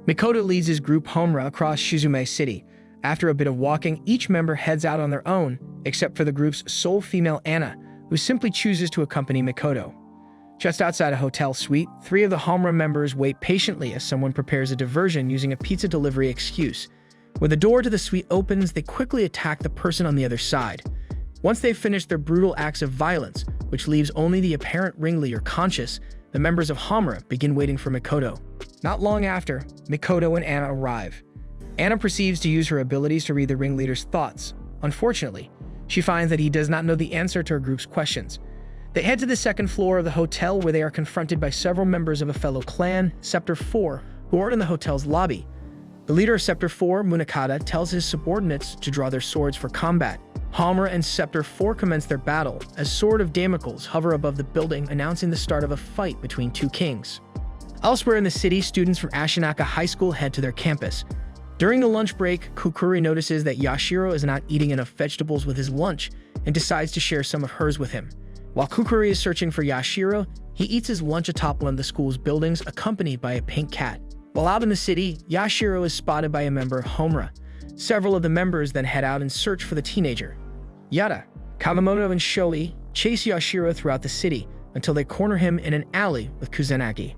Mikoto leads his group Homura across Shizume City. After a bit of walking, each member heads out on their own, except for the group's sole female Anna, who simply chooses to accompany Mikoto. Just outside a hotel suite, 3 of the Homura members wait patiently as someone prepares a diversion using a pizza delivery excuse. When the door to the suite opens, they quickly attack the person on the other side. Once they've finished their brutal acts of violence, which leaves only the apparent ringleader conscious, the members of Homura begin waiting for Mikoto. Not long after, Mikoto and Anna arrive. Anna proceeds to use her abilities to read the ringleader's thoughts. Unfortunately, she finds that he does not know the answer to her group's questions. They head to the second floor of the hotel where they are confronted by several members of a fellow clan, Sector 4, who are in the hotel's lobby. The leader of Sector 4, Munakata, tells his subordinates to draw their swords for combat. Homura and Sector 4 commence their battle as Sword of Damocles hover above the building, announcing the start of a fight between 2 kings. Elsewhere in the city, students from Ashinaka High School head to their campus. During the lunch break, Kukuri notices that Yashiro is not eating enough vegetables with his lunch and decides to share some of hers with him. While Kukuri is searching for Yashiro, he eats his lunch atop one of the school's buildings, accompanied by a pink cat. While out in the city, Yashiro is spotted by a member of Homura. Several of the members then head out in search for the teenager. Yada, Kawamoto, and Shoi chase Yashiro throughout the city until they corner him in an alley with Kusanagi.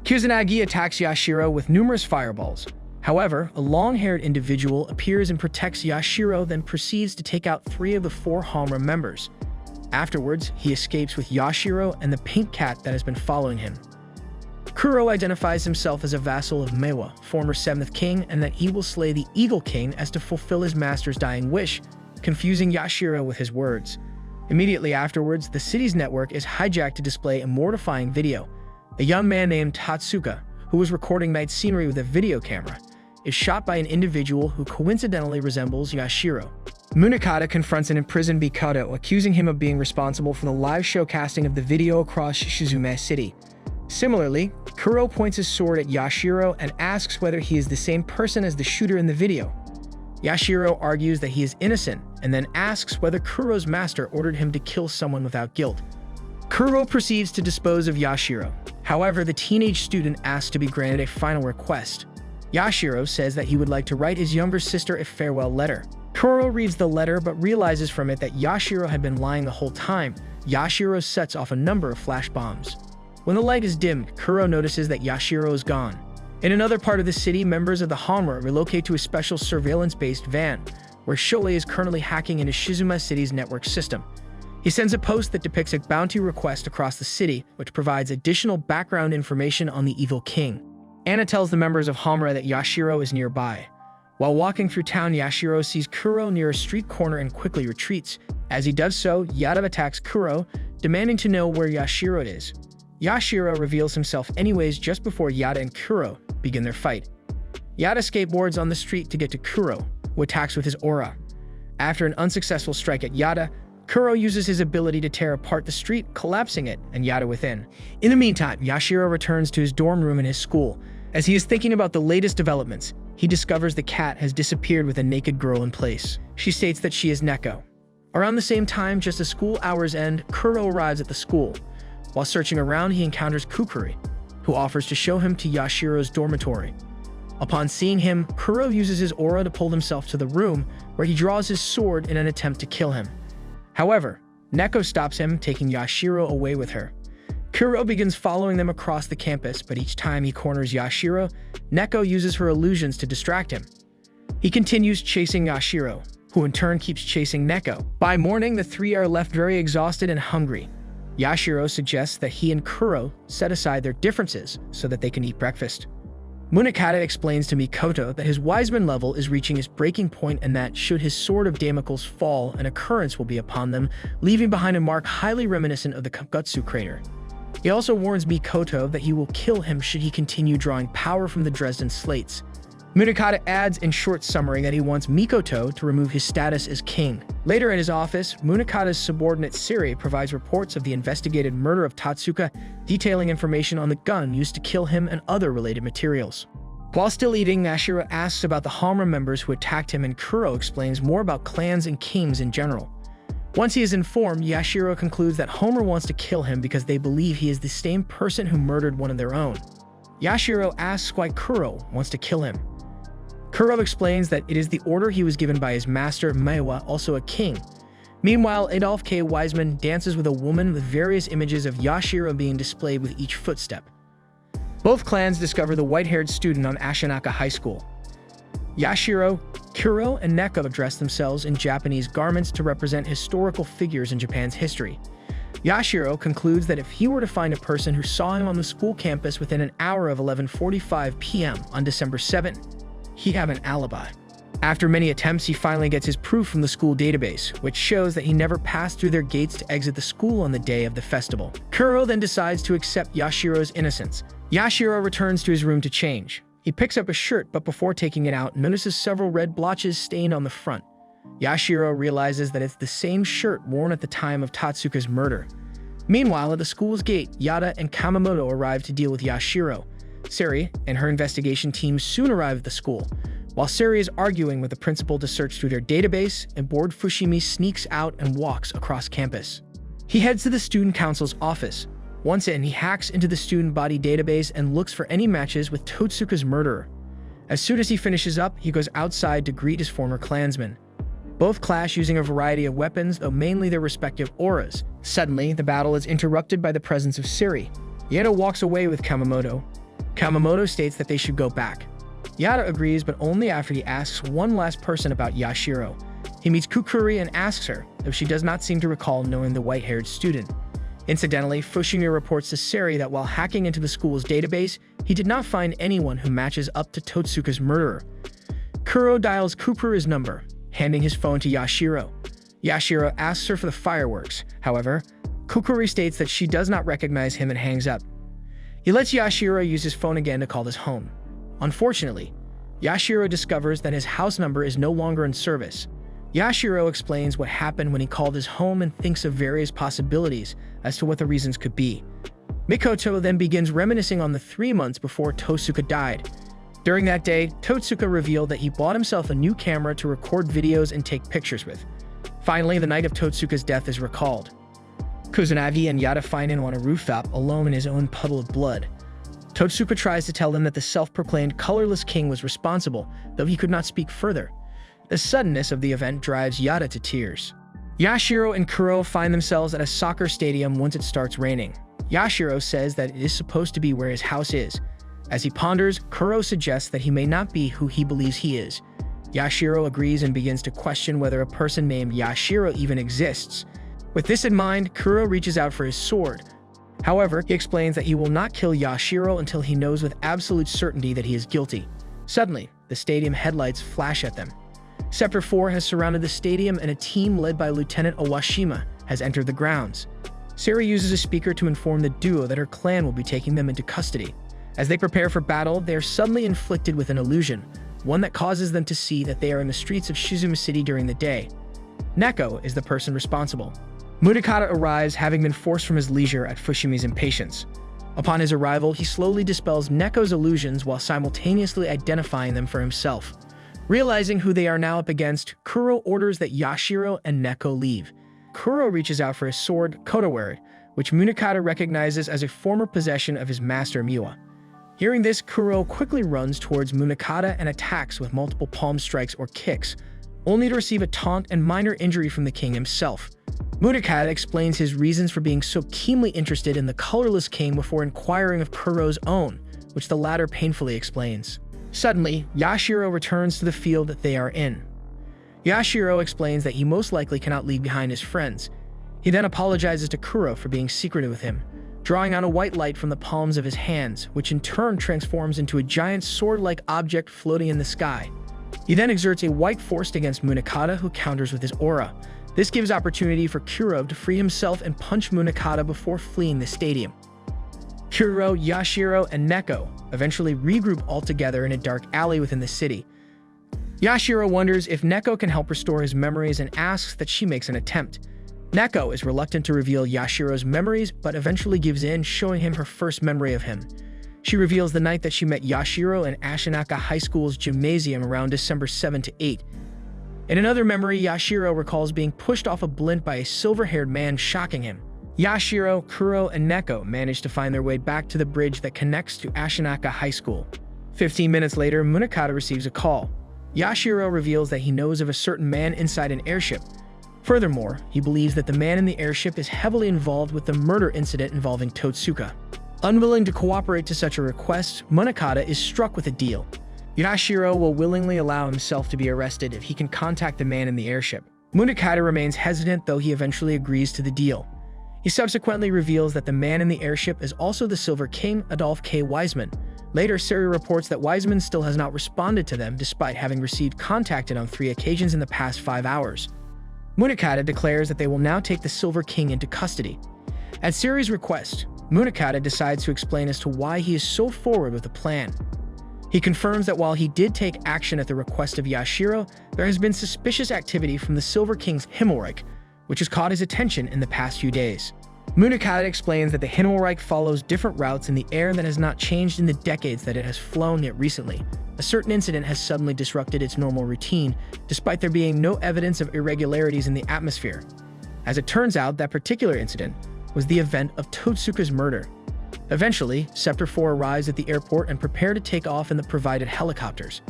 Kusanagi attacks Yashiro with numerous fireballs. However, a long-haired individual appears and protects Yashiro, then proceeds to take out 3 of the 4 Homura members. Afterwards, he escapes with Yashiro and the pink cat that has been following him. Kuro identifies himself as a vassal of Meiwa, former 7th king, and that he will slay the Eagle King as to fulfill his master's dying wish, confusing Yashiro with his words. Immediately afterwards, the city's network is hijacked to display a mortifying video. A young man named Tatsuka, who was recording night scenery with a video camera, is shot by an individual who coincidentally resembles Yashiro. Munakata confronts an imprisoned Mikoto, accusing him of being responsible for the live showcasting of the video across Shizume City. Similarly, Kuro points his sword at Yashiro and asks whether he is the same person as the shooter in the video. Yashiro argues that he is innocent and then asks whether Kuro's master ordered him to kill someone without guilt. Kuro proceeds to dispose of Yashiro. However, the teenage student asks to be granted a final request. Yashiro says that he would like to write his younger sister a farewell letter. Kuro reads the letter but realizes from it that Yashiro had been lying the whole time. Yashiro sets off a number of flash bombs. When the light is dimmed, Kuro notices that Yashiro is gone. In another part of the city, members of the Homura relocate to a special surveillance-based van, where Shoi is currently hacking into Shizume City's network system. He sends a post that depicts a bounty request across the city, which provides additional background information on the evil king. Anna tells the members of Homura that Yashiro is nearby. While walking through town, Yashiro sees Kuro near a street corner and quickly retreats. As he does so, Yada attacks Kuro, demanding to know where Yashiro is. Yashiro reveals himself anyways just before Yada and Kuro begin their fight. Yada skateboards on the street to get to Kuro, who attacks with his aura. After an unsuccessful strike at Yada, Kuro uses his ability to tear apart the street, collapsing it, and Yada within. In the meantime, Yashiro returns to his dorm room in his school. As he is thinking about the latest developments, he discovers the cat has disappeared with a naked girl in place. She states that she is Neko. Around the same time, just as school hours end, Kuro arrives at the school. While searching around, he encounters Kukuri, who offers to show him to Yashiro's dormitory. Upon seeing him, Kuro uses his aura to pull himself to the room, where he draws his sword in an attempt to kill him. However, Neko stops him, taking Yashiro away with her. Kuro begins following them across the campus, but each time he corners Yashiro, Neko uses her illusions to distract him. He continues chasing Yashiro, who in turn keeps chasing Neko. By morning, the 3 are left very exhausted and hungry. Yashiro suggests that he and Kuro set aside their differences so that they can eat breakfast. Munakata explains to Mikoto that his Wiseman level is reaching its breaking point and that, should his Sword of Damocles fall, an occurrence will be upon them, leaving behind a mark highly reminiscent of the Kagutsu crater. He also warns Mikoto that he will kill him should he continue drawing power from the Dresden slates. Munakata adds in short summary that he wants Mikoto to remove his status as king. Later at his office, Munakata's subordinate Siri provides reports of the investigated murder of Tatsuka, detailing information on the gun used to kill him and other related materials. While still eating, Yashiro asks about the Homura members who attacked him, and Kuro explains more about clans and kings in general. Once he is informed, Yashiro concludes that Homura wants to kill him because they believe he is the same person who murdered one of their own. Yashiro asks why Kuro wants to kill him. Kuro explains that it is the order he was given by his master Meiwa, also a king. Meanwhile, Adolf K. Wiseman dances with a woman with various images of Yashiro being displayed with each footstep. Both clans discover the white-haired student on Ashinaka High School. Yashiro, Kuro, and Neko dress themselves in Japanese garments to represent historical figures in Japan's history. Yashiro concludes that if he were to find a person who saw him on the school campus within an hour of 11:45 p.m. on December 7, he'd have an alibi. After many attempts, he finally gets his proof from the school database, which shows that he never passed through their gates to exit the school on the day of the festival. Kuro then decides to accept Yashiro's innocence. Yashiro returns to his room to change. He picks up a shirt, but before taking it out, notices several red blotches stained on the front. Yashiro realizes that it's the same shirt worn at the time of Tatsuka's murder. Meanwhile, at the school's gate, Yada and Kamamoto arrive to deal with Yashiro. Seri and her investigation team soon arrive at the school. While Seri is arguing with the principal to search through their database, and bored Fushimi sneaks out and walks across campus. He heads to the student council's office. Once in, he hacks into the student body database and looks for any matches with Totsuka's murderer. As soon as he finishes up, he goes outside to greet his former clansmen. Both clash using a variety of weapons, though mainly their respective auras. Suddenly, the battle is interrupted by the presence of Seri. Yada walks away with Kamamoto. Kamamoto states that they should go back. Yada agrees, but only after he asks one last person about Yashiro. He meets Kukuri and asks her, though she does not seem to recall knowing the white-haired student. Incidentally, Fushimi reports to Seri that while hacking into the school's database, he did not find anyone who matches up to Totsuka's murderer. Kuro dials Kukuri's number, handing his phone to Yashiro. Yashiro asks her for the fireworks. However, Kukuri states that she does not recognize him and hangs up. He lets Yashiro use his phone again to call his home. Unfortunately, Yashiro discovers that his house number is no longer in service. Yashiro explains what happened when he called his home and thinks of various possibilities as to what the reasons could be. Mikoto then begins reminiscing on the 3 months before Totsuka died. During that day, Totsuka revealed that he bought himself a new camera to record videos and take pictures with. Finally, the night of Totsuka's death is recalled. Kusanagi and Yada find him on a rooftop, alone in his own puddle of blood. Totsuka tries to tell them that the self-proclaimed colorless king was responsible, though he could not speak further. The suddenness of the event drives Yada to tears. Yashiro and Kuro find themselves at a soccer stadium once it starts raining. Yashiro says that it is supposed to be where his house is. As he ponders, Kuro suggests that he may not be who he believes he is. Yashiro agrees and begins to question whether a person named Yashiro even exists. With this in mind, Kuro reaches out for his sword. However, he explains that he will not kill Yashiro until he knows with absolute certainty that he is guilty. Suddenly, the stadium headlights flash at them. Sector 4 has surrounded the stadium and a team led by Lieutenant Owashima has entered the grounds. Seri uses a speaker to inform the duo that her clan will be taking them into custody. As they prepare for battle, they are suddenly inflicted with an illusion, one that causes them to see that they are in the streets of Shizuma City during the day. Neko is the person responsible. Munakata arrives, having been forced from his leisure at Fushimi's impatience. Upon his arrival, he slowly dispels Neko's illusions while simultaneously identifying them for himself. Realizing who they are now up against, Kuro orders that Yashiro and Neko leave. Kuro reaches out for his sword, Kodawari, which Munakata recognizes as a former possession of his master Miwa. Hearing this, Kuro quickly runs towards Munakata and attacks with multiple palm strikes or kicks, only to receive a taunt and minor injury from the king himself. Munakata explains his reasons for being so keenly interested in the colorless king before inquiring of Kuro's own, which the latter painfully explains. Suddenly, Yashiro returns to the field that they are in. Yashiro explains that he most likely cannot leave behind his friends. He then apologizes to Kuro for being secretive with him, drawing out a white light from the palms of his hands, which in turn transforms into a giant sword-like object floating in the sky. He then exerts a white force against Munakata, who counters with his aura. This gives opportunity for Kuro to free himself and punch Munakata before fleeing the stadium. Kuro, Yashiro, and Neko eventually regroup all together in a dark alley within the city. Yashiro wonders if Neko can help restore his memories and asks that she makes an attempt. Neko is reluctant to reveal Yashiro's memories, but eventually gives in, showing him her first memory of him. She reveals the night that she met Yashiro in Ashinaka High School's gymnasium around December 7 to 8. In another memory, Yashiro recalls being pushed off a blimp by a silver-haired man, shocking him. Yashiro, Kuro, and Neko manage to find their way back to the bridge that connects to Ashinaka High School. 15 minutes later, Munakata receives a call. Yashiro reveals that he knows of a certain man inside an airship. Furthermore, he believes that the man in the airship is heavily involved with the murder incident involving Totsuka. Unwilling to cooperate to such a request, Munakata is struck with a deal. Yashiro will willingly allow himself to be arrested if he can contact the man in the airship. Munakata remains hesitant, though he eventually agrees to the deal. He subsequently reveals that the man in the airship is also the Silver King, Adolf K. Wiseman. Later, Siri reports that Wiseman still has not responded to them despite having received contacted on 3 occasions in the past 5 hours. Munakata declares that they will now take the Silver King into custody. At Siri's request, Munakata decides to explain as to why he is so forward with the plan. He confirms that while he did take action at the request of Yashiro, there has been suspicious activity from the Silver King's Himmelreich, which has caught his attention in the past few days. Munakata explains that the Himmelreich follows different routes in the air that has not changed in the decades that it has flown yet recently. A certain incident has suddenly disrupted its normal routine, despite there being no evidence of irregularities in the atmosphere. As it turns out, that particular incident was the event of Totsuka's murder. Eventually, Scepter 4 arrives at the airport and prepare to take off in the provided helicopters.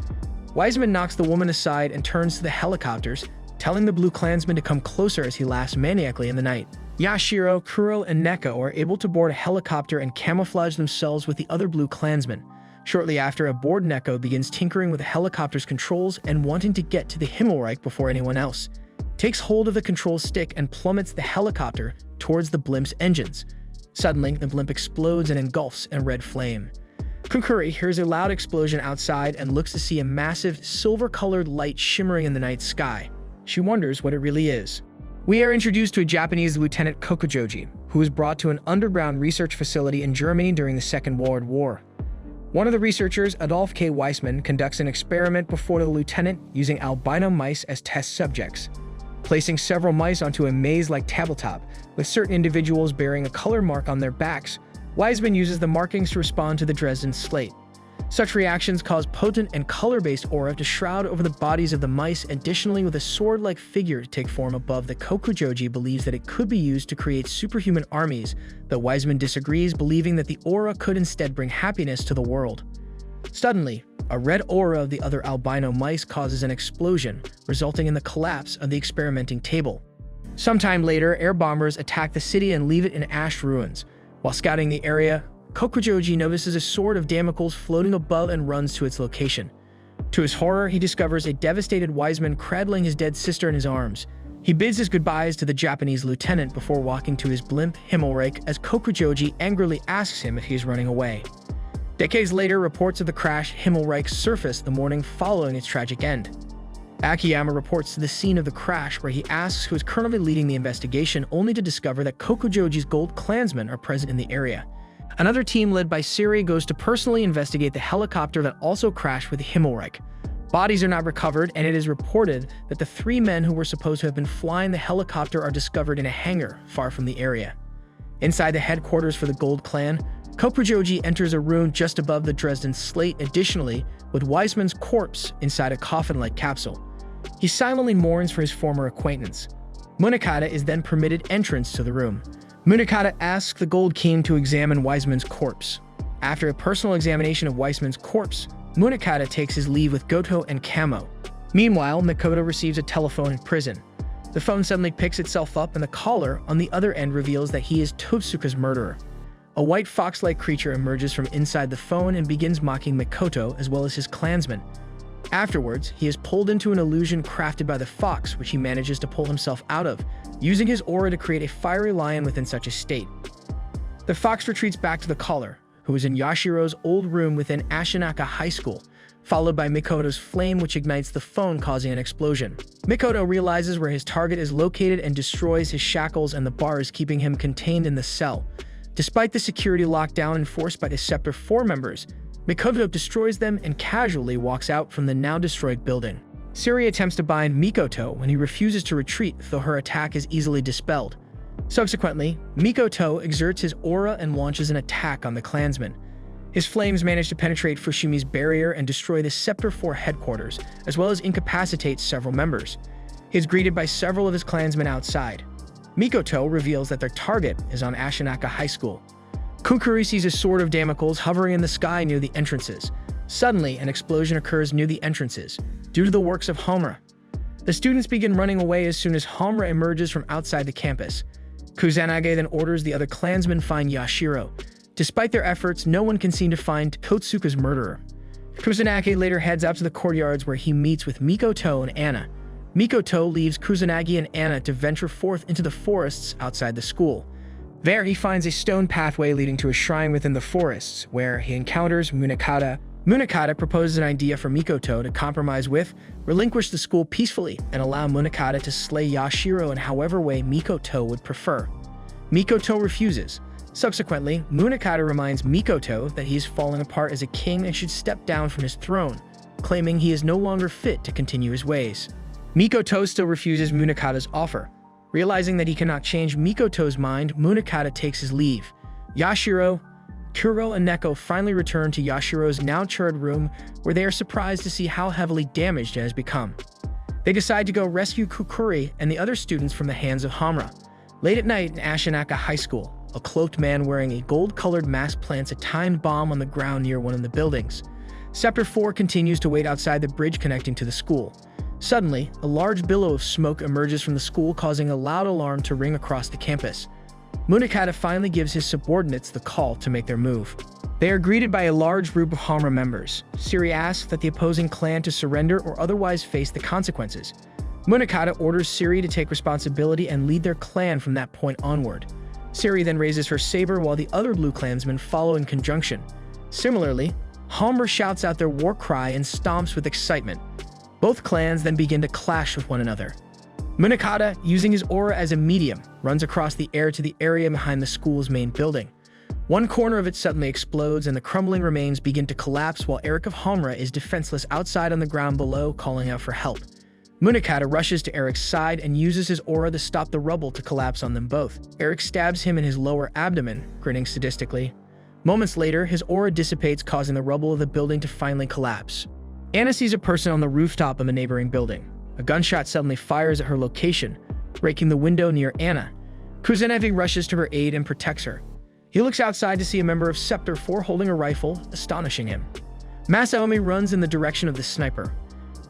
Wiseman knocks the woman aside and turns to the helicopters, telling the Blue Klansman to come closer as he laughs maniacally in the night. Yashiro, Kuro, and Neko are able to board a helicopter and camouflage themselves with the other Blue Klansmen. Shortly after, aboard Neko begins tinkering with the helicopter's controls and wanting to get to the Himmelreich before anyone else. Takes hold of the control stick and plummets the helicopter towards the blimp's engines. Suddenly, the blimp explodes and engulfs in red flame. Kunkuri hears a loud explosion outside and looks to see a massive, silver-colored light shimmering in the night sky. She wonders what it really is. We are introduced to a Japanese Lieutenant Kokujoji, who was brought to an underground research facility in Germany during the Second World War. One of the researchers, Adolf K. Weissman, conducts an experiment before the lieutenant using albino mice as test subjects. Placing several mice onto a maze-like tabletop, with certain individuals bearing a color mark on their backs, Weissman uses the markings to respond to the Dresden slate. Such reactions cause potent and color-based aura to shroud over the bodies of the mice, additionally with a sword-like figure to take form above. The Kokujoji believes that it could be used to create superhuman armies, though Weissman disagrees, believing that the aura could instead bring happiness to the world. Suddenly, a red aura of the other albino mice causes an explosion, resulting in the collapse of the experimenting table. Sometime later, air bombers attack the city and leave it in ash ruins. While scouting the area, Kokujoji notices a sword of Damocles floating above and runs to its location. To his horror, he discovers a devastated Wiseman cradling his dead sister in his arms. He bids his goodbyes to the Japanese lieutenant before walking to his blimp Himmelreich as Kokujoji angrily asks him if he is running away. Decades later, reports of the crash Himmelreich surface the morning following its tragic end. Akiyama reports to the scene of the crash where he asks who is currently leading the investigation, only to discover that Kokujoji's Gold Klansmen are present in the area. Another team led by Siri goes to personally investigate the helicopter that also crashed with Himmelreich. Bodies are not recovered, and it is reported that the 3 men who were supposed to have been flying the helicopter are discovered in a hangar far from the area. Inside the headquarters for the Gold Clan, Kokujoji enters a room just above the Dresden slate, additionally, with Weissman's corpse inside a coffin-like capsule. He silently mourns for his former acquaintance. Munakata is then permitted entrance to the room. Munakata asks the Gold King to examine Weissman's corpse. After a personal examination of Weissman's corpse, Munakata takes his leave with Goto and Kamo. Meanwhile, Mikoto receives a telephone in prison. The phone suddenly picks itself up and the caller on the other end reveals that he is Totsuka's murderer. A white fox-like creature emerges from inside the phone and begins mocking Mikoto as well as his clansmen. Afterwards, he is pulled into an illusion crafted by the fox, which he manages to pull himself out of, using his aura to create a fiery lion within such a state. The fox retreats back to the caller, who is in Yashiro's old room within Ashinaka High School, followed by Mikoto's flame, which ignites the phone, causing an explosion. Mikoto realizes where his target is located and destroys his shackles and the bars keeping him contained in the cell. Despite the security lockdown enforced by the Scepter 4 members, Mikoto destroys them and casually walks out from the now-destroyed building. Siri attempts to bind Mikoto when he refuses to retreat, though her attack is easily dispelled. Subsequently, Mikoto exerts his aura and launches an attack on the clansmen. His flames manage to penetrate Fushumi's barrier and destroy the Scepter 4 headquarters, as well as incapacitate several members. He is greeted by several of his clansmen outside. Mikoto reveals that their target is on Ashinaka High School. Kukuri sees a sword of Damocles hovering in the sky near the entrances. Suddenly, an explosion occurs near the entrances, due to the works of Homura. The students begin running away as soon as Homura emerges from outside the campus. Kusanagi then orders the other clansmen find Yashiro. Despite their efforts, no one can seem to find Kotsuka's murderer. Kusanagi later heads out to the courtyards where he meets with Mikoto and Anna. Mikoto leaves Kusanagi and Anna to venture forth into the forests outside the school. There, he finds a stone pathway leading to a shrine within the forests, where he encounters Munakata. Munakata proposes an idea for Mikoto to compromise with, relinquish the school peacefully, and allow Munakata to slay Yashiro in however way Mikoto would prefer. Mikoto refuses. Subsequently, Munakata reminds Mikoto that he has fallen apart as a king and should step down from his throne, claiming he is no longer fit to continue his ways. Mikoto still refuses Munakata's offer. Realizing that he cannot change Mikoto's mind, Munakata takes his leave. Yashiro, Kuro, and Neko finally return to Yashiro's now-charred room, where they are surprised to see how heavily damaged it has become. They decide to go rescue Kukuri and the other students from the hands of Homura. Late at night in Ashinaka High School, a cloaked man wearing a gold-colored mask plants a timed bomb on the ground near one of the buildings. Scepter 4 continues to wait outside the bridge connecting to the school. Suddenly, a large billow of smoke emerges from the school, causing a loud alarm to ring across the campus. Munakata finally gives his subordinates the call to make their move. They are greeted by a large group of Homura members. Siri asks that the opposing clan to surrender or otherwise face the consequences. Munakata orders Siri to take responsibility and lead their clan from that point onward. Siri then raises her saber while the other blue clansmen follow in conjunction. Similarly, Homura shouts out their war cry and stomps with excitement. Both clans then begin to clash with one another. Munakata, using his aura as a medium, runs across the air to the area behind the school's main building. One corner of it suddenly explodes and the crumbling remains begin to collapse while Eric of Homura is defenseless outside on the ground below, calling out for help. Munakata rushes to Eric's side and uses his aura to stop the rubble to collapse on them both. Eric stabs him in his lower abdomen, grinning sadistically. Moments later, his aura dissipates, causing the rubble of the building to finally collapse. Anna sees a person on the rooftop of a neighboring building. A gunshot suddenly fires at her location, breaking the window near Anna. Kusanagi rushes to her aid and protects her. He looks outside to see a member of Scepter 4 holding a rifle, astonishing him. Masaomi runs in the direction of the sniper.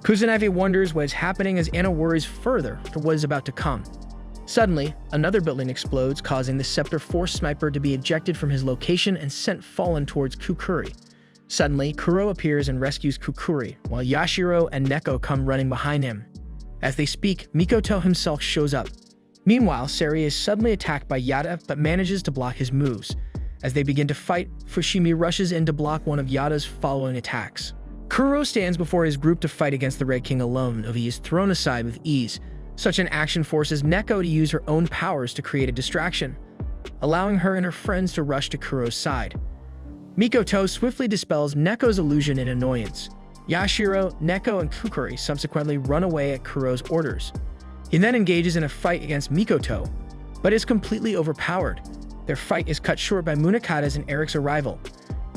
Kusanagi wonders what is happening as Anna worries further for what is about to come. Suddenly, another building explodes, causing the Scepter 4 sniper to be ejected from his location and sent fallen towards Kukuri. Suddenly, Kuro appears and rescues Kukuri, while Yashiro and Neko come running behind him. As they speak, Mikoto himself shows up. Meanwhile, Sari is suddenly attacked by Yada but manages to block his moves. As they begin to fight, Fushimi rushes in to block one of Yada's following attacks. Kuro stands before his group to fight against the Red King alone, though he is thrown aside with ease. Such an action forces Neko to use her own powers to create a distraction, allowing her and her friends to rush to Kuro's side. Mikoto swiftly dispels Neko's illusion and annoyance. Yashiro, Neko, and Kukuri subsequently run away at Kuro's orders. He then engages in a fight against Mikoto, but is completely overpowered. Their fight is cut short by Munakata's and Eric's arrival.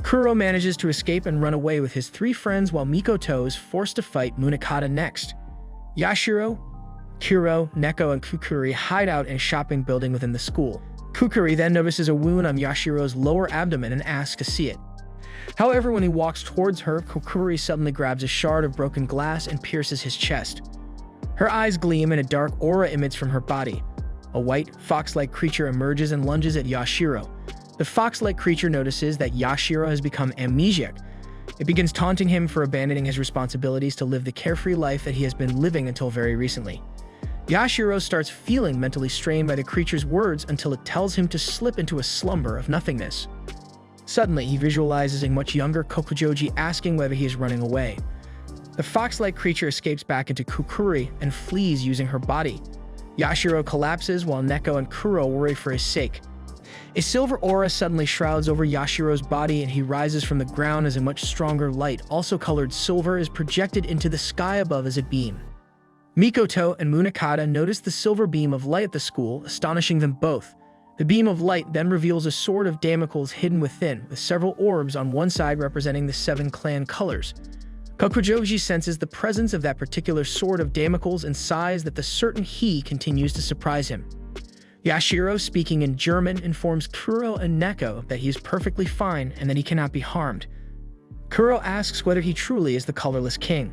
Kuro manages to escape and run away with his 3 friends while Mikoto is forced to fight Munakata next. Yashiro, Kuro, Neko, and Kukuri hide out in a shopping building within the school. Kukuri then notices a wound on Yashiro's lower abdomen and asks to see it. However, when he walks towards her, Kukuri suddenly grabs a shard of broken glass and pierces his chest. Her eyes gleam and a dark aura emits from her body. A white, fox-like creature emerges and lunges at Yashiro. The fox-like creature notices that Yashiro has become amnesiac. It begins taunting him for abandoning his responsibilities to live the carefree life that he has been living until very recently. Yashiro starts feeling mentally strained by the creature's words until it tells him to slip into a slumber of nothingness. Suddenly, he visualizes a much younger Kokujoji asking whether he is running away. The fox-like creature escapes back into Kukuri and flees using her body. Yashiro collapses while Neko and Kuro worry for his sake. A silver aura suddenly shrouds over Yashiro's body and he rises from the ground as a much stronger light, also colored silver, is projected into the sky above as a beam. Mikoto and Munakata notice the silver beam of light at the school, astonishing them both. The beam of light then reveals a sword of Damocles hidden within, with several orbs on one side representing the 7 clan colors. Kokujoji senses the presence of that particular sword of Damocles and sighs that the certain he continues to surprise him. Yashiro, speaking in German, informs Kuro and Neko that he is perfectly fine and that he cannot be harmed. Kuro asks whether he truly is the colorless king.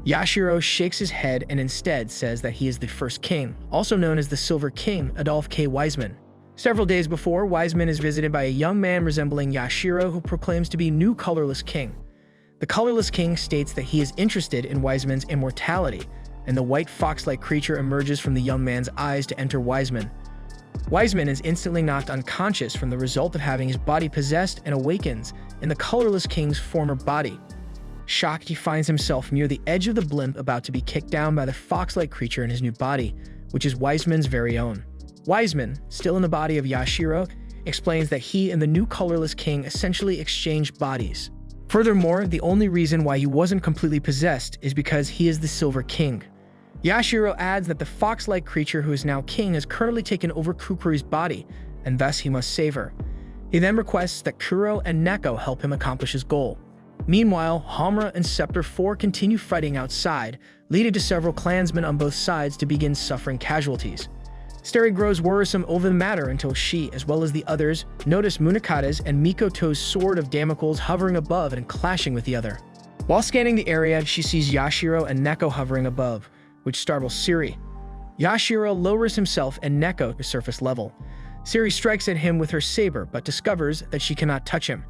Yashiro shakes his head and instead says that he is the first king, also known as the Silver King, Adolf K. Wiseman. Several days before, Wiseman is visited by a young man resembling Yashiro who proclaims to be new colorless king. The colorless king states that he is interested in Wiseman's immortality, and the white fox-like creature emerges from the young man's eyes to enter Wiseman. Wiseman is instantly knocked unconscious from the result of having his body possessed and awakens in the colorless king's former body. Shocked, he finds himself near the edge of the blimp about to be kicked down by the fox-like creature in his new body, which is Wiseman's very own. Wiseman, still in the body of Yashiro, explains that he and the new colorless king essentially exchanged bodies. Furthermore, the only reason why he wasn't completely possessed is because he is the Silver King. Yashiro adds that the fox-like creature who is now king has currently taken over Kukuri's body, and thus he must save her. He then requests that Kuro and Neko help him accomplish his goal. Meanwhile, Homura and Scepter 4 continue fighting outside, leading to several clansmen on both sides to begin suffering casualties. Steri grows worrisome over the matter until she, as well as the others, notice Munakata's and Mikoto's sword of Damocles hovering above and clashing with the other. While scanning the area, she sees Yashiro and Neko hovering above, which startles Siri. Yashiro lowers himself and Neko to surface level. Siri strikes at him with her saber, but discovers that she cannot touch him.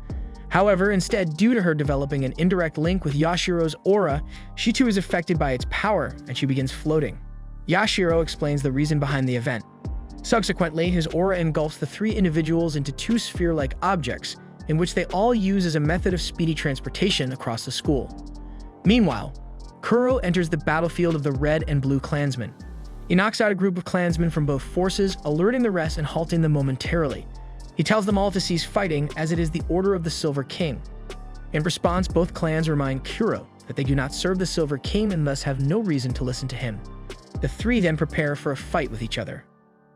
However, instead, due to her developing an indirect link with Yashiro's aura, she too is affected by its power, and she begins floating. Yashiro explains the reason behind the event. Subsequently, his aura engulfs the three individuals into two sphere-like objects, in which they all use as a method of speedy transportation across the school. Meanwhile, Kuro enters the battlefield of the Red and Blue Klansmen. He knocks out a group of Klansmen from both forces, alerting the rest and halting them momentarily. He tells them all to cease fighting, as it is the order of the Silver King. In response, both clans remind Kuro that they do not serve the Silver King and thus have no reason to listen to him. The three then prepare for a fight with each other.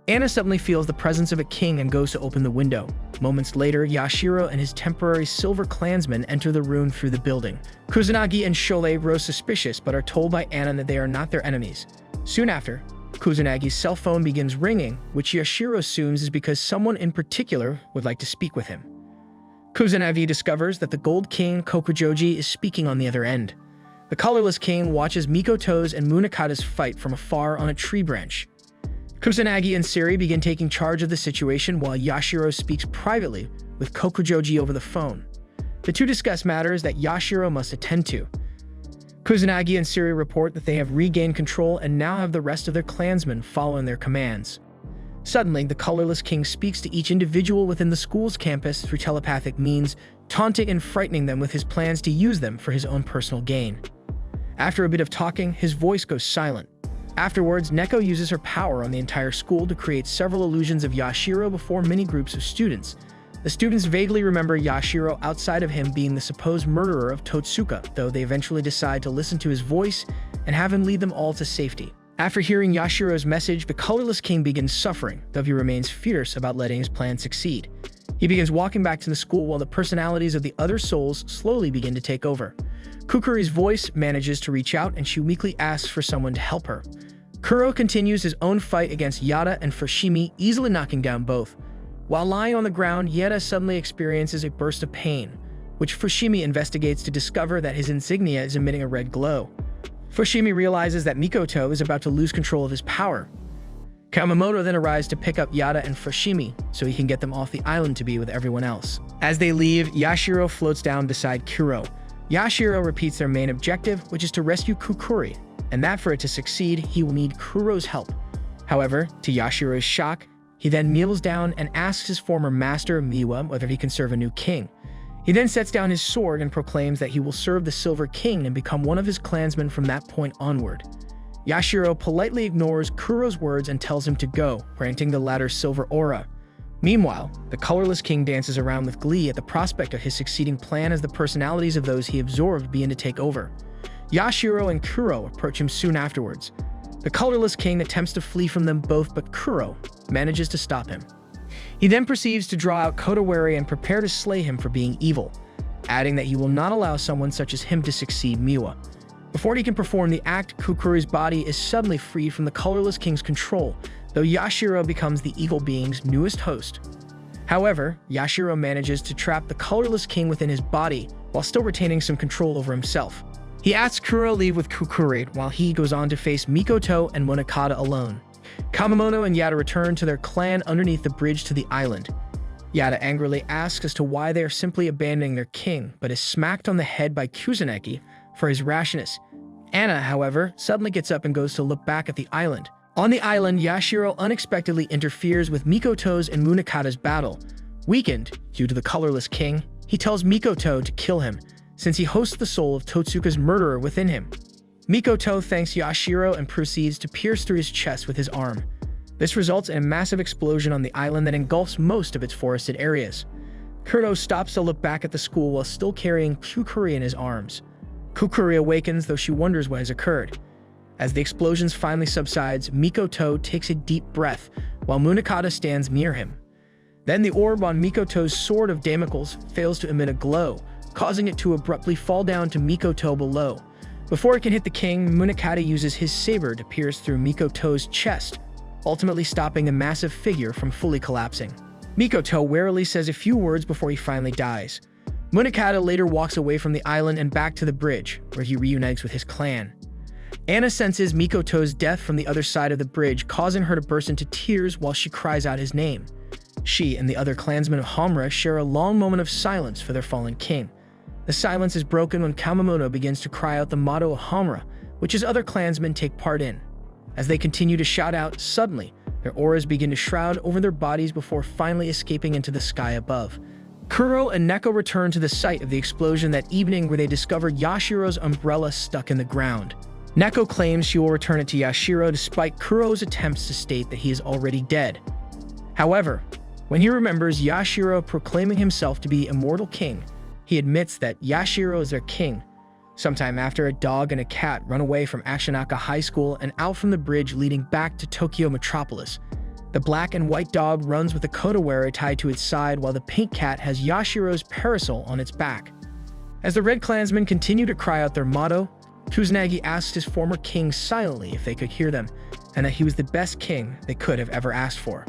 Anna suddenly feels the presence of a king and goes to open the window. Moments later, Yashiro and his temporary Silver Klansmen enter the room through the building. Kusanagi and Sholei grow suspicious but are told by Anna that they are not their enemies. Soon after, Kusunagi's cell phone begins ringing, which Yashiro assumes is because someone in particular would like to speak with him. Kusanagi discovers that the Gold King Kokujoji is speaking on the other end. The colorless king watches Mikoto's and Munakata's fight from afar on a tree branch. Kusanagi and Siri begin taking charge of the situation while Yashiro speaks privately with Kokujoji over the phone. The two discuss matters that Yashiro must attend to. Kusanagi and Siri report that they have regained control and now have the rest of their clansmen following their commands. Suddenly, the colorless king speaks to each individual within the school's campus through telepathic means, taunting and frightening them with his plans to use them for his own personal gain. After a bit of talking, his voice goes silent. Afterwards, Neko uses her power on the entire school to create several illusions of Yashiro before many groups of students. The students vaguely remember Yashiro outside of him being the supposed murderer of Totsuka, though they eventually decide to listen to his voice and have him lead them all to safety. After hearing Yashiro's message, the colorless king begins suffering, though he remains fierce about letting his plan succeed. He begins walking back to the school while the personalities of the other souls slowly begin to take over. Kukuri's voice manages to reach out and she weakly asks for someone to help her. Kuro continues his own fight against Yada and Fushimi, easily knocking down both. While lying on the ground, Yada suddenly experiences a burst of pain, which Fushimi investigates to discover that his insignia is emitting a red glow. Fushimi realizes that Mikoto is about to lose control of his power. Kawamoto then arrives to pick up Yada and Fushimi so he can get them off the island to be with everyone else. As they leave, Yashiro floats down beside Kuro. Yashiro repeats their main objective, which is to rescue Kukuri, and that for it to succeed, he will need Kuro's help. However, to Yashiro's shock, he then kneels down and asks his former master, Miwa, whether he can serve a new king. He then sets down his sword and proclaims that he will serve the Silver King and become one of his clansmen from that point onward. Yashiro politely ignores Kuro's words and tells him to go, granting the latter's silver aura. Meanwhile, the colorless king dances around with glee at the prospect of his succeeding plan as the personalities of those he absorbed begin to take over. Yashiro and Kuro approach him soon afterwards. The colorless king attempts to flee from them both, but Kuro manages to stop him. He then proceeds to draw out Kodawari and prepare to slay him for being evil, adding that he will not allow someone such as him to succeed Miwa. Before he can perform the act, Kukuri's body is suddenly freed from the colorless king's control, though Yashiro becomes the Eagle Being's newest host. However, Yashiro manages to trap the colorless king within his body while still retaining some control over himself. He asks Kuro to leave with Kukuri while he goes on to face Mikoto and Munakata alone. Kamamono and Yada return to their clan underneath the bridge to the island. Yada angrily asks as to why they are simply abandoning their king, but is smacked on the head by Kusanagi for his rashness. Anna, however, suddenly gets up and goes to look back at the island. On the island, Yashiro unexpectedly interferes with Mikoto's and Munakata's battle. Weakened due to the colorless king, he tells Mikoto to kill him, since he hosts the soul of Totsuka's murderer within him. Mikoto thanks Yashiro and proceeds to pierce through his chest with his arm. This results in a massive explosion on the island that engulfs most of its forested areas. Kuro stops to look back at the school while still carrying Kukuri in his arms. Kukuri awakens, though she wonders what has occurred. As the explosions finally subsides, Mikoto takes a deep breath, while Munakata stands near him. Then the orb on Mikoto's sword of Damocles fails to emit a glow, causing it to abruptly fall down to Mikoto below. Before it can hit the king, Munakata uses his saber to pierce through Mikoto's chest, ultimately stopping the massive figure from fully collapsing. Mikoto warily says a few words before he finally dies. Munakata later walks away from the island and back to the bridge, where he reunites with his clan. Anna senses Mikoto's death from the other side of the bridge, causing her to burst into tears while she cries out his name. She and the other clansmen of Homura share a long moment of silence for their fallen king. The silence is broken when Kamamono begins to cry out the motto of Homura, which his other clansmen take part in. As they continue to shout out, suddenly, their auras begin to shroud over their bodies before finally escaping into the sky above. Kuro and Neko return to the site of the explosion that evening, where they discover Yashiro's umbrella stuck in the ground. Neko claims she will return it to Yashiro despite Kuro's attempts to state that he is already dead. However, when he remembers Yashiro proclaiming himself to be immortal king, he admits that Yashiro is their king. Sometime after, a dog and a cat run away from Ashinaka High School and out from the bridge leading back to Tokyo Metropolis. The black and white dog runs with a kotawara tied to its side, while the pink cat has Yashiro's parasol on its back. As the Red Clansmen continue to cry out their motto, Kusanagi asks his former king silently if they could hear them, and that he was the best king they could have ever asked for.